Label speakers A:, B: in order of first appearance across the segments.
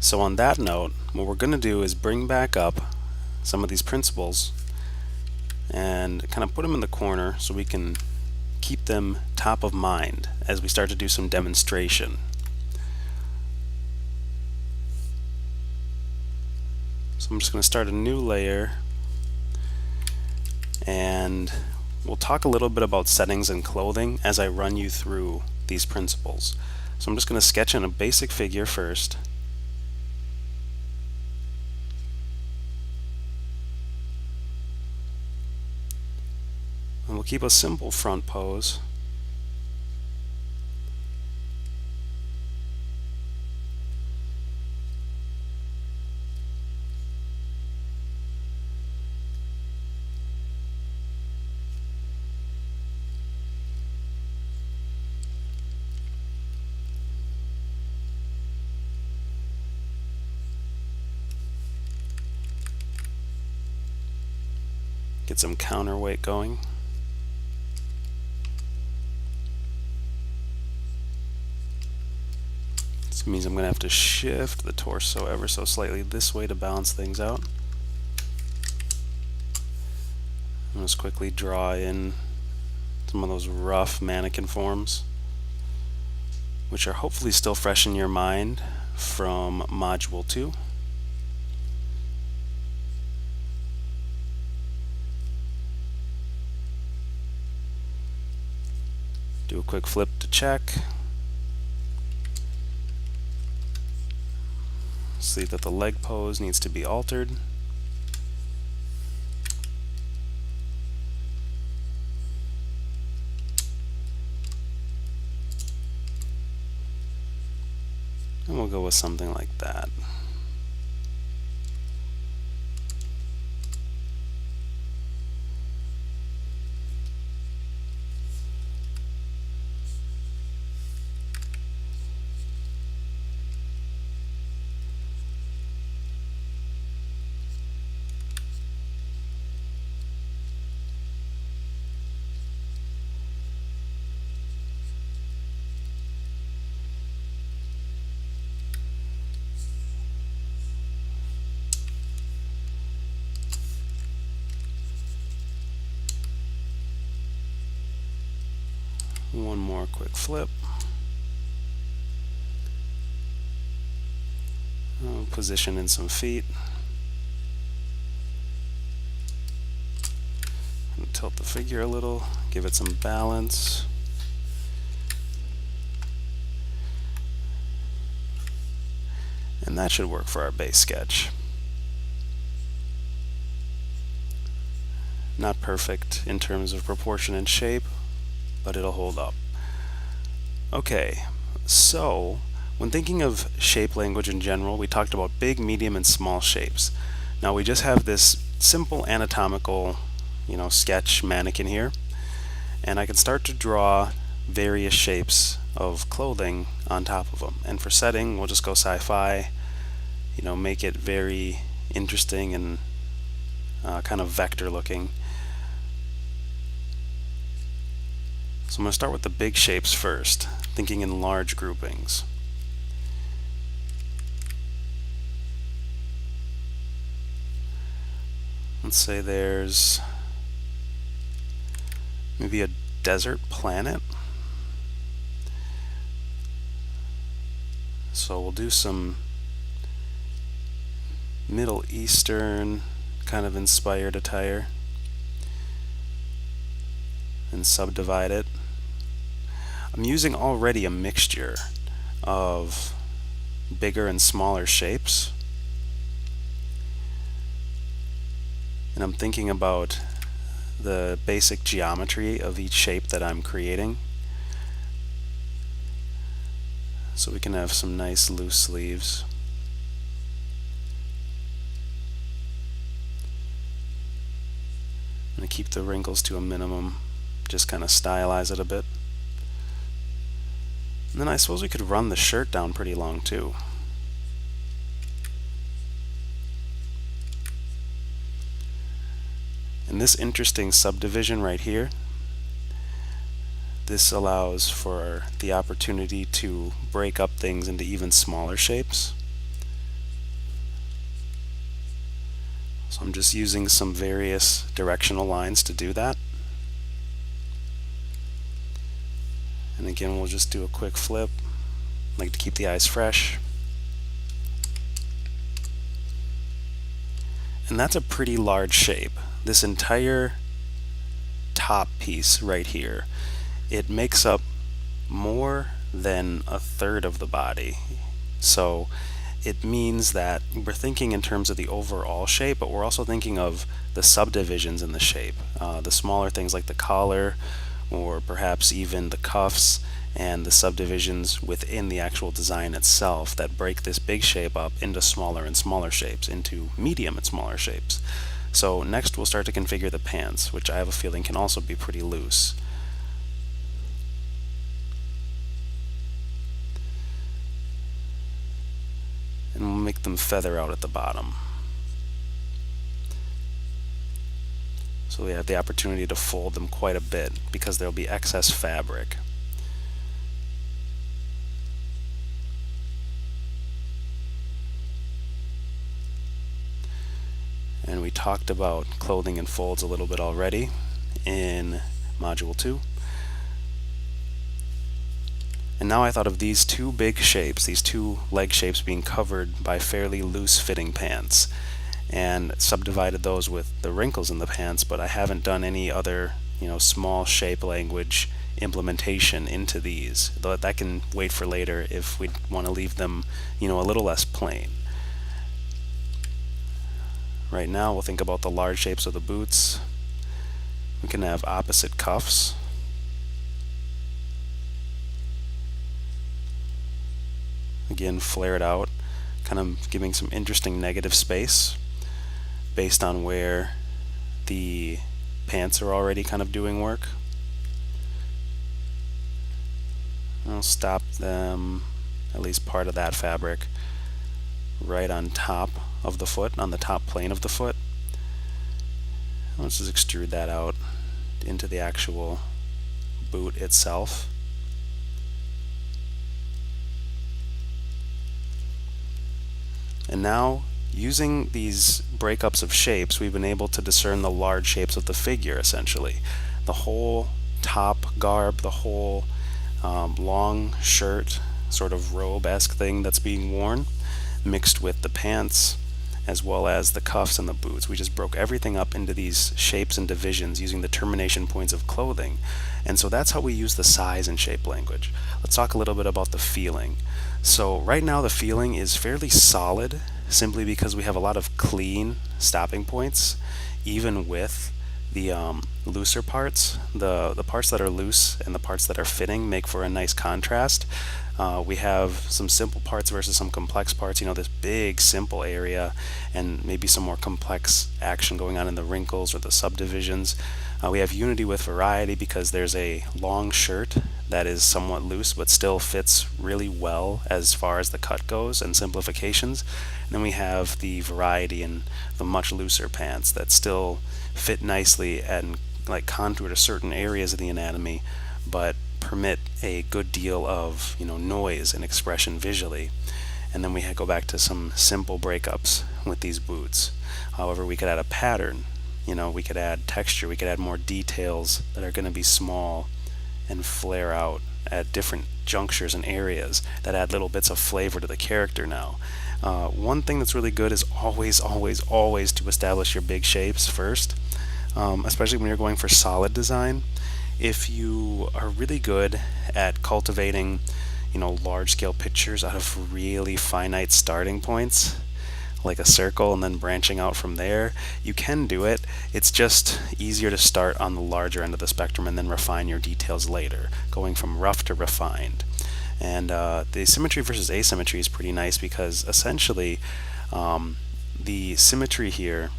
A: So on that note, what we're going to do is bring back up some of these principles and kind of put them in the corner so we can keep them top of mind as we start to do some demonstration. So I'm just going to start a new layer, and we'll talk a little bit about settings and clothing as I run you through these principles. So I'm just going to sketch in a basic figure first. And we'll keep a simple front pose. Get some counterweight going. This means I'm going to have to shift the torso ever so slightly this way to balance things out. I'll just quickly draw in some of those rough mannequin forms, which are hopefully still fresh in your mind from Module 2. Do a quick flip to check. See that the leg pose needs to be altered. And we'll go with something like that. One more quick flip. Position in some feet. And tilt the figure a little, give it some balance. And that should work for our base sketch. Not perfect in terms of proportion and shape, but it'll hold up. Okay, so when thinking of shape language in general, we talked about big, medium, and small shapes. Now we just have this simple anatomical, sketch mannequin here, and I can start to draw various shapes of clothing on top of them. And for setting, we'll just go sci-fi, make it very interesting and kind of vector looking. So I'm going to start with the big shapes first, thinking in large groupings. Let's say there's maybe a desert planet. So we'll do some Middle Eastern kind of inspired attire and subdivide it. I'm using already a mixture of bigger and smaller shapes, and I'm thinking about the basic geometry of each shape that I'm creating, so we can have some nice loose sleeves. I'm going to keep the wrinkles to a minimum, just kind of stylize it a bit. And then I suppose we could run the shirt down pretty long too. And this interesting subdivision right here, this allows for the opportunity to break up things into even smaller shapes. I'm just using some various directional lines to do that. And again, we'll just do a quick flip. I like to keep the eyes fresh. And that's a pretty large shape. This entire top piece right here, it makes up more than a third of the body. So it means that we're thinking in terms of the overall shape, but we're also thinking of the subdivisions in the shape. The smaller things like the collar, or perhaps even the cuffs, and the subdivisions within the actual design itself that break this big shape up into smaller and smaller shapes, into medium and smaller shapes. So next we'll start to configure the pants, which I have a feeling can also be pretty loose. And we'll make them feather out at the bottom. So we have the opportunity to fold them quite a bit because there'll be excess fabric. And we talked about clothing and folds a little bit already in Module 2. And now I thought of these two big shapes, these two leg shapes being covered by fairly loose fitting pants, and subdivided those with the wrinkles in the pants, but I haven't done any other, small shape language implementation into these. Though that can wait for later if we want to leave them, a little less plain. Right now we'll think about the large shapes of the boots. We can have opposite cuffs. Again, flare it out, kind of giving some interesting negative space based on where the pants are already kind of doing work. I'll stop them, at least part of that fabric, right on top of the foot, on the top plane of the foot. Let's just extrude that out into the actual boot itself. And now, using these breakups of shapes, we've been able to discern the large shapes of the figure, essentially. The whole top garb, the whole long shirt, sort of robe-esque thing that's being worn, mixed with the pants, as well as the cuffs and the boots. We just broke everything up into these shapes and divisions using the termination points of clothing. And so that's how we use the size and shape language. Let's talk a little bit about the feeling. So right now the feeling is fairly solid, simply because we have a lot of clean stopping points, even with the looser parts. The parts that are loose and the parts that are fitting make for a nice contrast. We have some simple parts versus some complex parts, this big simple area and maybe some more complex action going on in the wrinkles or the subdivisions. We have unity with variety because there's a long shirt that is somewhat loose but still fits really well as far as the cut goes, and simplifications. And then we have the variety in the much looser pants that still fit nicely and contour to certain areas of the anatomy, but permit a good deal of noise and expression visually. And then we go back to some simple breakups with these boots. However, we could add a pattern, we could add texture, we could add more details that are going to be small and flare out at different junctures and areas that add little bits of flavor to the character now. One thing that's really good is always to establish your big shapes first, especially when you're going for solid design. If you are really good at cultivating, large-scale pictures out of really finite starting points, like a circle, and then branching out from there, you can do it. It's just easier to start on the larger end of the spectrum and then refine your details later, going from rough to refined. And the symmetry versus asymmetry is pretty nice because essentially the symmetry here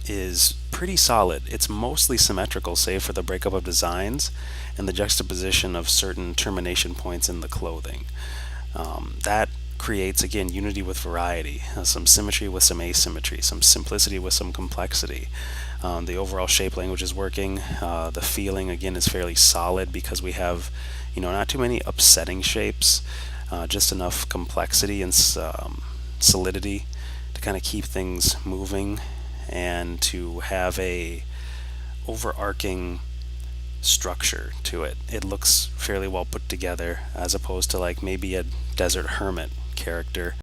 A: is pretty solid. It's mostly symmetrical, save for the breakup of designs and the juxtaposition of certain termination points in the clothing. That creates, again, unity with variety, some symmetry with some asymmetry, some simplicity with some complexity. The overall shape language is working. The feeling, again, is fairly solid because we have, not too many upsetting shapes, just enough complexity and solidity to kind of keep things moving and to have a overarching structure to it. It looks fairly well put together as opposed to like maybe a desert hermit character